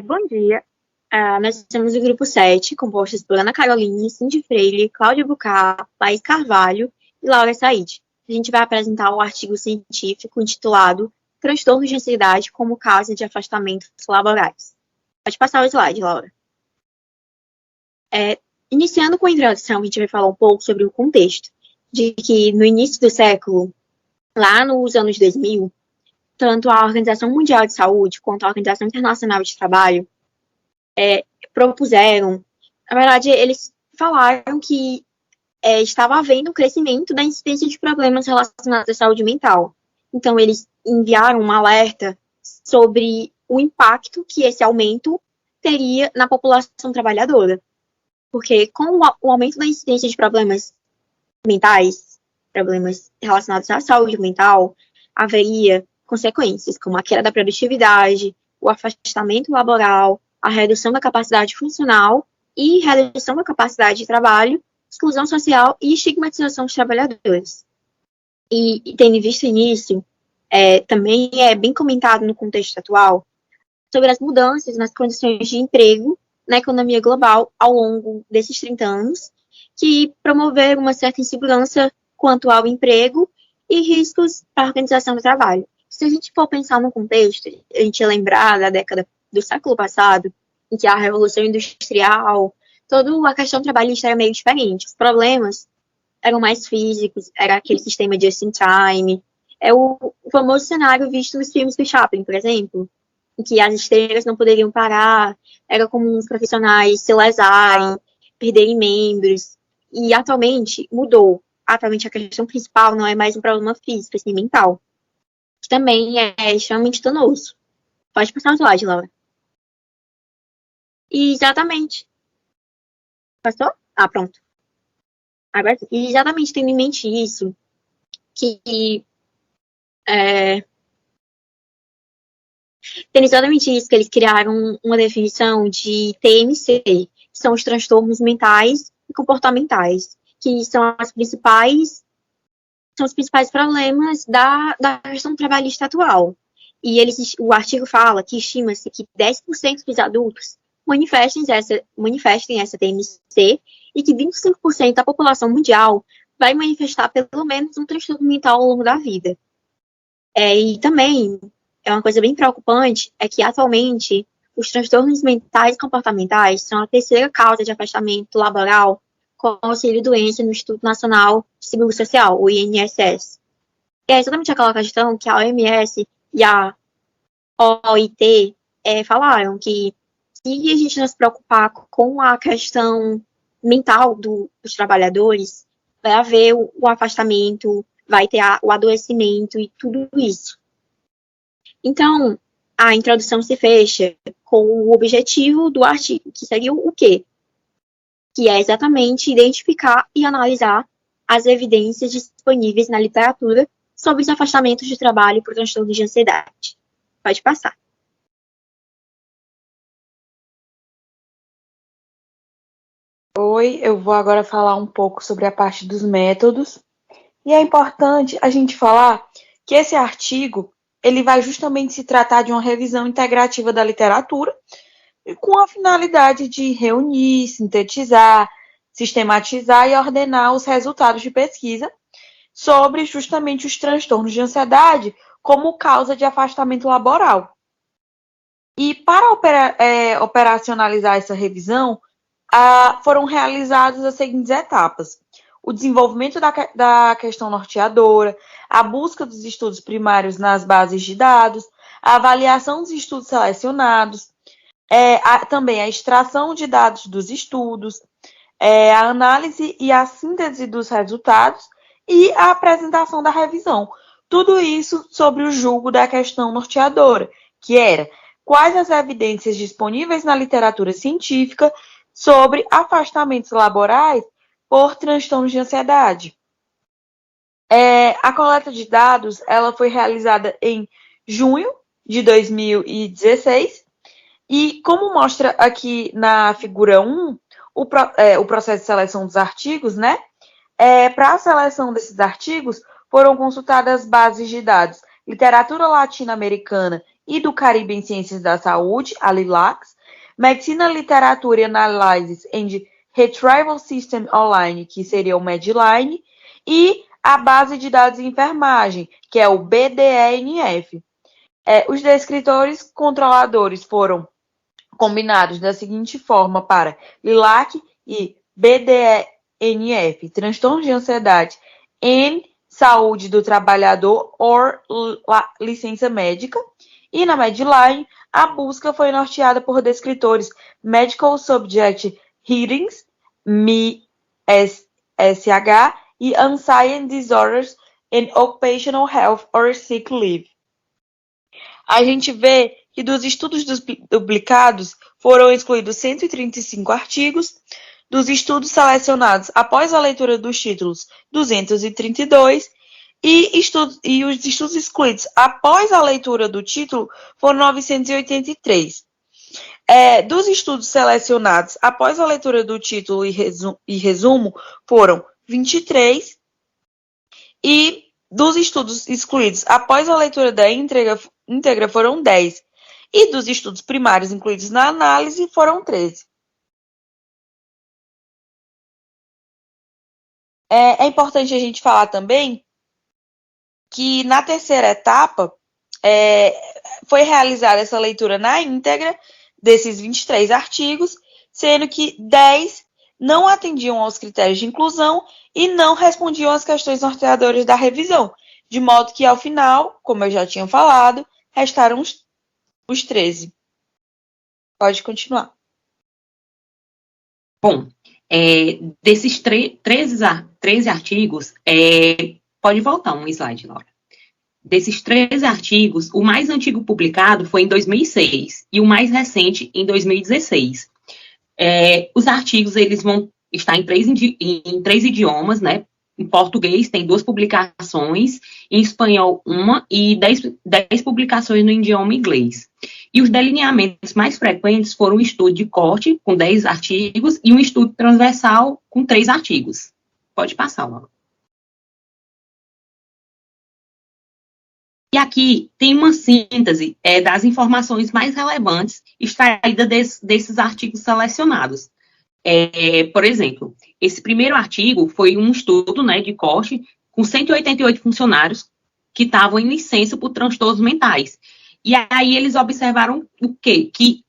Bom dia. Nós temos o grupo 7, composto por Ana Caroline, Cindy Freire, Cláudia Bucá, Laís Carvalho e Laura Said. A gente vai apresentar o artigo científico intitulado Transtornos de ansiedade como causa de afastamentos laborais. Pode passar o slide, Laura. Iniciando com a introdução, a gente vai falar um pouco sobre o contexto de que no início do século, lá nos anos 2000, tanto a Organização Mundial de Saúde quanto a Organização Internacional de Trabalho propuseram, na verdade, eles falaram que estava havendo um crescimento da incidência de problemas relacionados à saúde mental. Então, eles enviaram um alerta sobre o impacto que esse aumento teria na população trabalhadora. Porque com o aumento da incidência de problemas mentais, problemas relacionados à saúde mental, haveria consequências como a queda da produtividade, o afastamento laboral, a redução da capacidade funcional e redução da capacidade de trabalho, exclusão social e estigmatização dos trabalhadores. E tendo visto nisso, também é bem comentado no contexto atual sobre as mudanças nas condições de emprego na economia global ao longo desses 30 anos, que promoveram uma certa insegurança quanto ao emprego e riscos para a organização do trabalho. Se a gente for pensar no contexto, a gente lembrar da década do século passado, em que a Revolução Industrial, toda a questão trabalhista era meio diferente. Os problemas eram mais físicos, era aquele sistema just in time. É o famoso cenário visto nos filmes do Chaplin, por exemplo, em que as esteiras não poderiam parar, era comum os profissionais se lesarem, perderem membros. E atualmente mudou. Atualmente a questão principal não é mais um problema físico, é mental, que também é extremamente danoso. Pode passar o slide, Laura. Exatamente. Passou? Pronto. Agora, exatamente tendo em mente isso, que eles criaram uma definição de TMC, que são os transtornos mentais e comportamentais, que são os principais problemas da questão trabalhista atual. E o artigo fala que estima-se que 10% dos adultos manifestem essa TMC e que 25% da população mundial vai manifestar pelo menos um transtorno mental ao longo da vida. E também, uma coisa bem preocupante, é que atualmente os transtornos mentais e comportamentais são a terceira causa de afastamento laboral com auxílio-doença no Instituto Nacional de Seguro Social, o INSS. É exatamente aquela questão que a OMS e a OIT falaram que se a gente não se preocupar com a questão mental dos trabalhadores, vai haver o afastamento, vai ter o adoecimento e tudo isso. Então, a introdução se fecha com o objetivo do artigo, que seria o quê? Que é exatamente identificar e analisar as evidências disponíveis na literatura sobre os afastamentos de trabalho por transtorno de ansiedade. Pode passar. Oi, eu vou agora falar um pouco sobre a parte dos métodos. E é importante a gente falar que esse artigo ele vai justamente se tratar de uma revisão integrativa da literatura, com a finalidade de reunir, sintetizar, sistematizar e ordenar os resultados de pesquisa sobre justamente os transtornos de ansiedade como causa de afastamento laboral. E para operacionalizar essa revisão, foram realizadas as seguintes etapas: o desenvolvimento da questão norteadora, a busca dos estudos primários nas bases de dados, a avaliação dos estudos selecionados, também a extração de dados dos estudos, a análise e a síntese dos resultados e a apresentação da revisão. Tudo isso sobre o julgo da questão norteadora, que era quais as evidências disponíveis na literatura científica sobre afastamentos laborais por transtornos de ansiedade. A coleta de dados ela foi realizada em junho de 2016 e, como mostra aqui na figura 1, o processo de seleção dos artigos, né? Para a seleção desses artigos, foram consultadas bases de dados literatura latino-americana e do Caribe em Ciências da Saúde, a LILACS, Medicina, Literatura e Analysis and Retrieval System Online, que seria o Medline, e a Base de Dados em Enfermagem, que é o BDENF. Os descritores controladores foram combinados da seguinte forma para LILAC e BDNF, transtornos de ansiedade em saúde do trabalhador ou licença médica, e na Medline a busca foi norteada por descritores Medical Subject Hearings, MSH, e Unscience Disorders in Occupational Health or Sick Leave. A gente vê que dos estudos publicados foram excluídos 135 artigos, dos estudos selecionados após a leitura dos títulos 232, e os estudos excluídos após a leitura do título foram 983. Dos estudos selecionados após a leitura do título e resumo foram 23, e dos estudos excluídos após a leitura da íntegra foram 10, e dos estudos primários incluídos na análise foram 13. É importante a gente falar também que na terceira etapa foi realizada essa leitura na íntegra desses 23 artigos, sendo que 10 não atendiam aos critérios de inclusão e não respondiam às questões norteadoras da revisão, de modo que, ao final, como eu já tinha falado, restaram os 13. Pode continuar. Bom, desses 13 artigos, pode voltar um slide, Laura. Desses 13 artigos, o mais antigo publicado foi em 2006 e o mais recente em 2016. Os artigos eles vão estar em três idiomas, né? Em português tem 2 publicações, em espanhol 1 e 10 publicações no idioma inglês. E os delineamentos mais frequentes foram um estudo de corte, com 10 artigos, e um estudo transversal, com 3 artigos. Pode passar, Laura. E aqui tem uma síntese das informações mais relevantes extraídas desses artigos selecionados. Por exemplo, esse primeiro artigo foi um estudo, né, de corte com 188 funcionários que estavam em licença por transtornos mentais. E aí eles observaram o quê? Que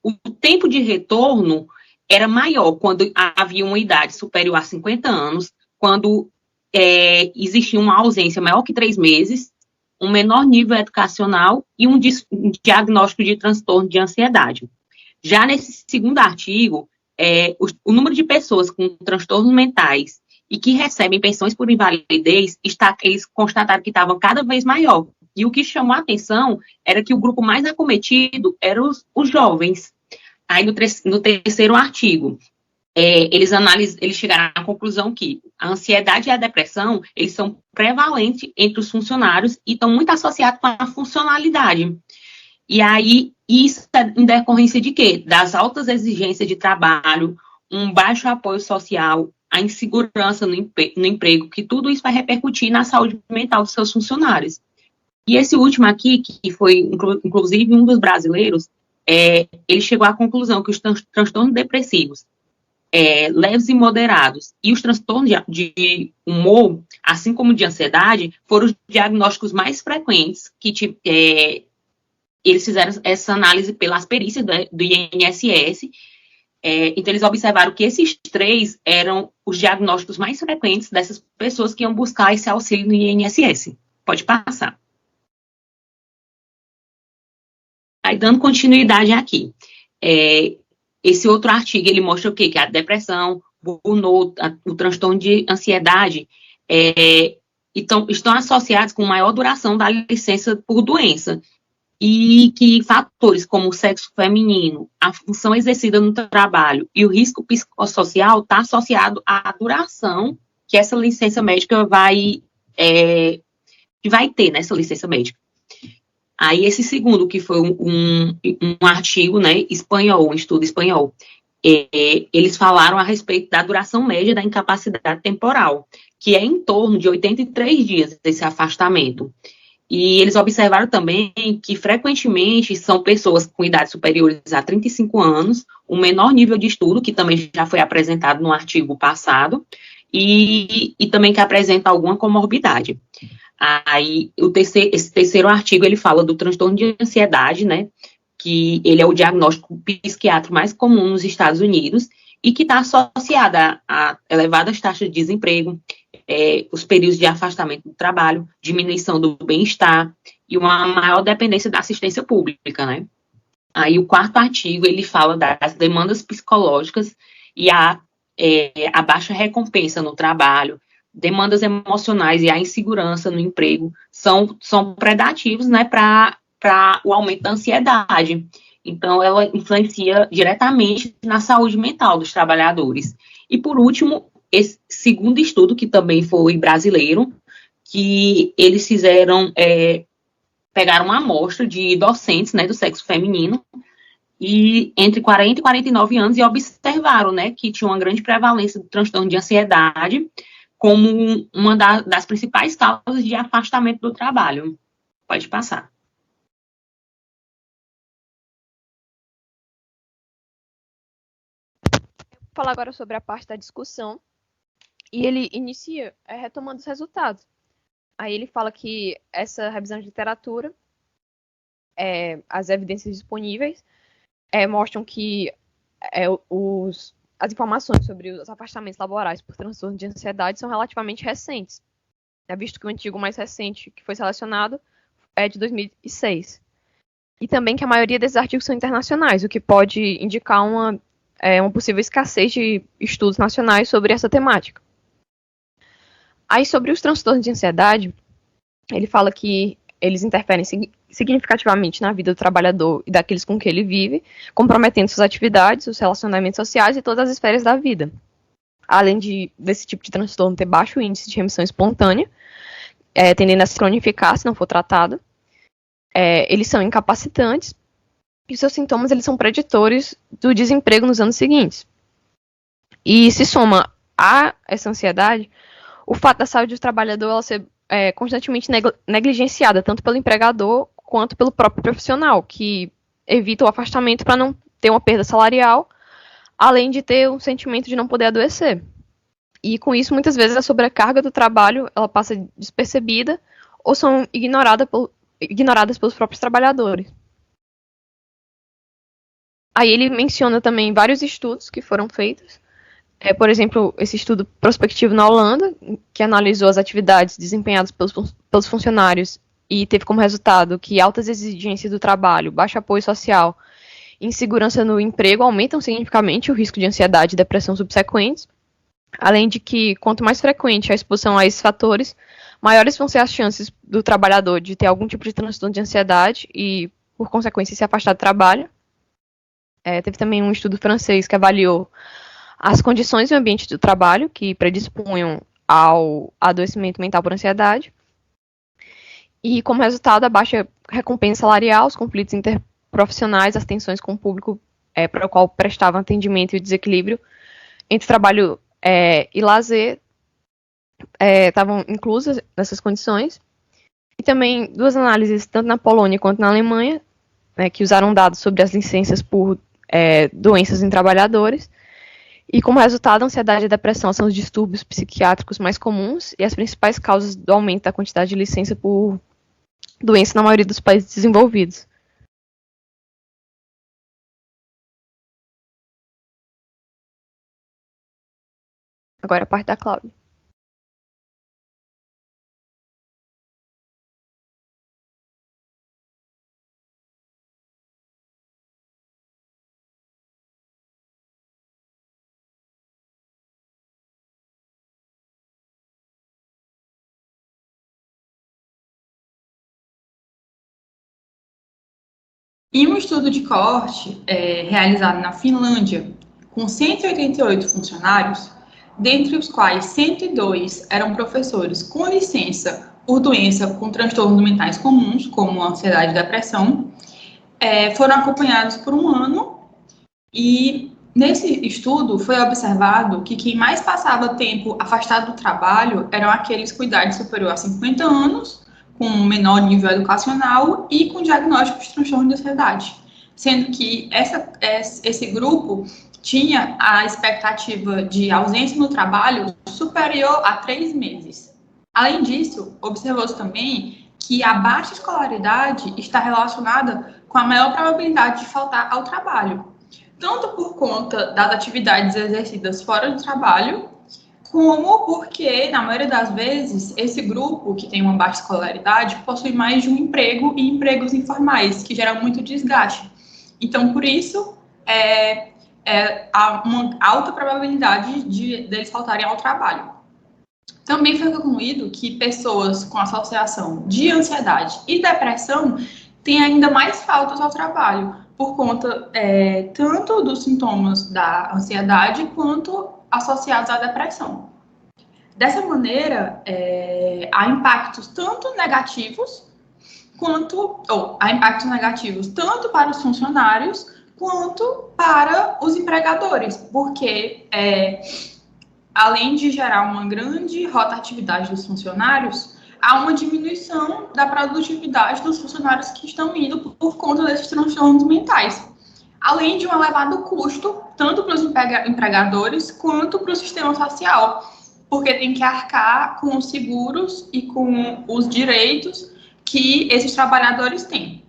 o tempo de retorno era maior quando havia uma idade superior a 50 anos, quando existia uma ausência maior que 3 meses, um menor nível educacional e um diagnóstico de transtorno de ansiedade. Já nesse segundo artigo, o número de pessoas com transtornos mentais e que recebem pensões por invalidez, eles constataram que estavam cada vez maior. E o que chamou a atenção era que o grupo mais acometido eram os jovens. Aí, no terceiro artigo, eles chegaram à conclusão que a ansiedade e a depressão, eles são prevalentes entre os funcionários e estão muito associados com a funcionalidade. E aí, isso é em decorrência de quê? Das altas exigências de trabalho, um baixo apoio social, a insegurança no emprego, que tudo isso vai repercutir na saúde mental dos seus funcionários. E esse último aqui, que foi, inclusive, um dos brasileiros, ele chegou à conclusão que os transtornos depressivos, leves e moderados, e os transtornos de humor, assim como de ansiedade, foram os diagnósticos mais frequentes que eles fizeram essa análise pelas perícias do INSS. Então, eles observaram que esses 3 eram os diagnósticos mais frequentes dessas pessoas que iam buscar esse auxílio no INSS. Pode passar. Aí, dando continuidade aqui, esse outro artigo, ele mostra o quê? Que a depressão, o transtorno de ansiedade, estão associados com maior duração da licença por doença, e que fatores como o sexo feminino, a função exercida no trabalho e o risco psicossocial está associado à duração que essa licença médica vai ter nessa licença médica. Aí, esse segundo, que foi um artigo, né, espanhol, um estudo espanhol, eles falaram a respeito da duração média da incapacidade temporal, que é em torno de 83 dias desse afastamento. E eles observaram também que, frequentemente, são pessoas com idades superiores a 35 anos, um menor nível de estudo, que também já foi apresentado no artigo passado, e também que apresenta alguma comorbidade. Aí, esse terceiro artigo, ele fala do transtorno de ansiedade, né, que ele é o diagnóstico psiquiátrico mais comum nos Estados Unidos, e que está associada a elevadas taxas de desemprego, os períodos de afastamento do trabalho, diminuição do bem-estar e uma maior dependência da assistência pública, né? Aí o quarto artigo, ele fala das demandas psicológicas e a baixa recompensa no trabalho, demandas emocionais e a insegurança no emprego são predativos, né, para o aumento da ansiedade. Então, ela influencia diretamente na saúde mental dos trabalhadores. E, por último, esse segundo estudo, que também foi brasileiro, que eles pegaram uma amostra de docentes, né, do sexo feminino, e entre 40 e 49 anos, e observaram, né, que tinha uma grande prevalência do transtorno de ansiedade como uma das principais causas de afastamento do trabalho. Pode passar. Vou falar agora sobre a parte da discussão. E ele inicia retomando os resultados. Aí ele fala que essa revisão de literatura, as evidências disponíveis, mostram que as informações sobre os afastamentos laborais por transtorno de ansiedade são relativamente recentes, visto que o antigo mais recente que foi selecionado é de 2006. E também que a maioria desses artigos são internacionais, o que pode indicar uma possível escassez de estudos nacionais sobre essa temática. Aí, sobre os transtornos de ansiedade, ele fala que eles interferem significativamente na vida do trabalhador e daqueles com que ele vive, comprometendo suas atividades, os relacionamentos sociais e todas as esferas da vida. Além desse tipo de transtorno ter baixo índice de remissão espontânea, tendendo a se cronificar se não for tratado, eles são incapacitantes e seus sintomas eles são preditores do desemprego nos anos seguintes. E se soma a essa ansiedade o fato da saúde do trabalhador ela ser constantemente negligenciada, tanto pelo empregador quanto pelo próprio profissional, que evita o afastamento para não ter uma perda salarial, além de ter um sentimento de não poder adoecer. E com isso, muitas vezes, a sobrecarga do trabalho ela passa despercebida ou são ignoradas pelos próprios trabalhadores. Aí ele menciona também vários estudos que foram feitos, por exemplo, esse estudo prospectivo na Holanda, que analisou as atividades desempenhadas pelos funcionários e teve como resultado que altas exigências do trabalho, baixo apoio social e insegurança no emprego aumentam significativamente o risco de ansiedade e depressão subsequentes, além de que, quanto mais frequente a exposição a esses fatores, maiores vão ser as chances do trabalhador de ter algum tipo de transtorno de ansiedade e, por consequência, se afastar do trabalho. Teve também um estudo francês que avaliou as condições e o ambiente do trabalho que predispunham ao adoecimento mental por ansiedade. E, como resultado, a baixa recompensa salarial, os conflitos interprofissionais, as tensões com o público para o qual prestavam atendimento e o desequilíbrio entre trabalho e lazer estavam inclusas nessas condições. E também duas análises, tanto na Polônia quanto na Alemanha, que usaram dados sobre as licenças por doenças em trabalhadores. E, como resultado, a ansiedade e a depressão são os distúrbios psiquiátricos mais comuns e as principais causas do aumento da quantidade de licença por doença na maioria dos países desenvolvidos. Agora a parte da Cláudia. Em um estudo de coorte realizado na Finlândia, com 188 funcionários, dentre os quais 102 eram professores com licença por doença com transtornos mentais comuns, como ansiedade e depressão, foram acompanhados por um ano e nesse estudo foi observado que quem mais passava tempo afastado do trabalho eram aqueles com idade superior a 50 anos, com menor nível educacional e com diagnóstico de transtorno de ansiedade, sendo que esse grupo tinha a expectativa de ausência no trabalho superior a 3 meses. Além disso, observou-se também que a baixa escolaridade está relacionada com a maior probabilidade de faltar ao trabalho, tanto por conta das atividades exercidas fora do trabalho, como porque, na maioria das vezes, esse grupo que tem uma baixa escolaridade possui mais de um emprego e empregos informais, que geram muito desgaste. Então, por isso, há uma alta probabilidade deles faltarem ao trabalho. Também foi concluído que pessoas com associação de ansiedade e depressão têm ainda mais faltas ao trabalho, por conta tanto dos sintomas da ansiedade quanto associados à depressão. Dessa maneira, há impactos tanto negativos tanto para os funcionários quanto para os empregadores, porque além de gerar uma grande rotatividade dos funcionários, há uma diminuição da produtividade dos funcionários que estão indo por conta desses transtornos mentais, além de um elevado custo, tanto para os empregadores quanto para o sistema social, porque tem que arcar com os seguros e com os direitos que esses trabalhadores têm.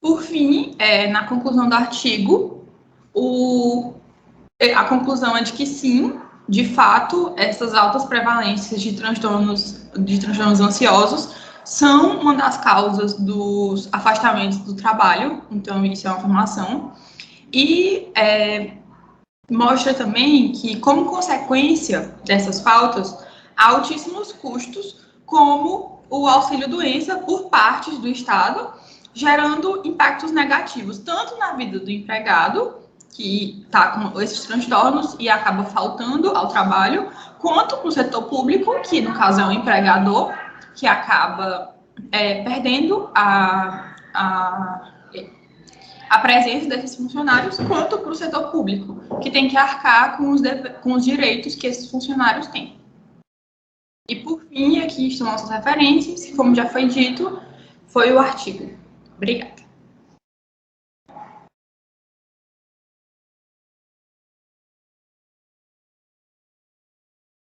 Por fim, na conclusão do artigo, a conclusão é de que sim, de fato, essas altas prevalências de transtornos ansiosos são uma das causas dos afastamentos do trabalho, então isso é uma afirmação, e mostra também que, como consequência dessas faltas, há altíssimos custos, como o auxílio-doença por parte do Estado, gerando impactos negativos, tanto na vida do empregado, que está com esses transtornos e acaba faltando ao trabalho, quanto para o setor público, que no caso é o empregador, que acaba perdendo a presença desses funcionários, quanto para o setor público, que tem que arcar com os direitos que esses funcionários têm. E, por fim, aqui estão nossas referências, como já foi dito, foi o artigo. Obrigada.